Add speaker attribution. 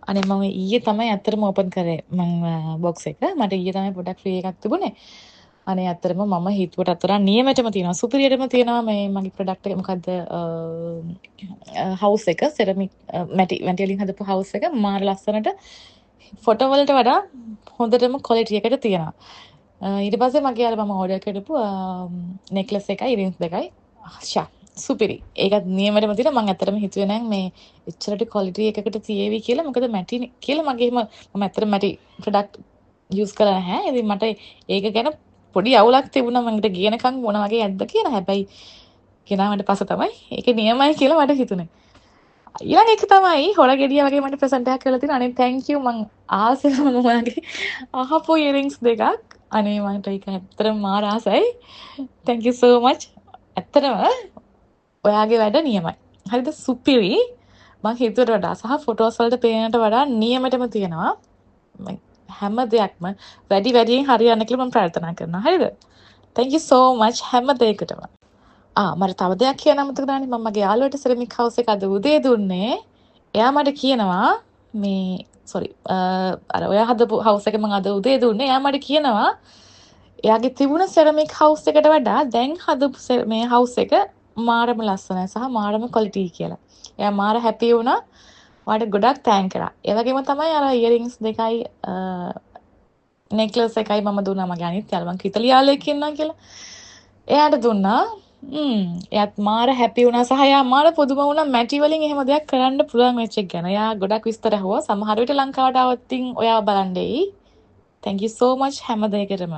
Speaker 1: අනේ මම ඊයේ තමයි ඇත්තටම ඕපන් කරේ මම බොක්ස් එක. මට ඊයේ තමයි පොඩක් ෆ්‍රී එකක් තිබුණේ. අනේ ඇත්තටම මම හිතුවටත් වඩා නියමෙටම තියෙනවා. සුපිරියටම තියෙනවා මේ මගේ ප්‍රොඩක්ට් එක. මොකද්ද හවුස් එක සෙරමික් මැටි වලින් හදපු හවුස් එක මාර ලස්සනට ෆොටෝ වලට වඩා හොඳටම ක්වොලිටි එකට තියෙනවා. ඊට පස්සේ මගේ අර මම ඕඩර් කරපු නෙක්ලස් එකයි ඉරින්ග්ස් දෙකයි ෂා සුපිරි. ඒකත් නියමෙටම තියෙනවා. මම ඇත්තටම හිතුවේ නෑ මේ එච්චරට ක්වොලිටි එකකට තියේවි කියලා. මොකද මැටි කියලා මගේ මම ඇත්තටම මැටි ප්‍රොඩක්ට් යූස් කරලා නැහැ. ඉතින් මට ඒක ගැන පොඩි අවුලක් තිබුණා මම ගියනකම් මොන වගේ ඇද්ද කියලා. හැබැයි ගෙනාවට පස්සේ තමයි ඒක නියමයි කියලා මට හිතුනේ. ඊළඟ එක තමයි හොර ගෙඩිය වගේ මට ප්‍රසන්ට් එකක් කරලා තියෙනවා. අනේ thank you මං ආසෙම මගේ අහපු ඉයරින්ග්ස් දෙකක්. අනේ මට ඒක ඇත්තටම මාර ආසයි. thank you so much. ඇත්තටම ඔයාගේ වැඩ නියමයි. හරිද සුපිරි. මං හිතුවට වඩා සහ ෆොටෝස් වලට පේනට වඩා නියමෙටම තියෙනවා. හැම දෙයක්ම වැඩියෙන් හරියන්න කියලා මම ප්‍රාර්ථනා කරනවා. හරිද? thank you so much හැම දෙයකටම. මට තව දෙයක් කියන්න අමතක වුණානේ. මම මගේ යාළුවට සෙරමික් හවුස් එක අද උදේ දුන්නේ. එයා මට කියනවා මේ අර ඔයා හදපු හවුස් එක මම අද උදේ දුන්නේ. එයා මට කියනවා එයාගේ තිබුණ සෙරමික් හවුස් එකට වඩා දැන් හදපු මේ හවුස් එක මාරම ලස්සනයි සහ මාරම ක්වොලිටි කියලා. එයා මාර හැපි වුණා. ඔයාට ගොඩක් තෑන්ක් කරා. ඒ වගේම තමයි අර ඉයරින්ග්ස් දෙකයි නෙක්ලස් එකයි මම දුන්නා මගේ අනිත් යාළුවා මං ඉතලි යාළුවෙක් ඉන්නවා කියලා. එයාට දුන්නා. එයාත් මාර හැපි වුණා සහ එයා මාර පුදුම වුණා මැටි වලින් එහෙම දෙයක් කරන්න පුළුවන් වෙච්ච එක ගැන. එයා ගොඩක් විස්තර ඇහුවා. සමහර විට ලංකාවට ආවොත් ඔයා බලන්න එයි. thank you so much හැම දෙයකටම.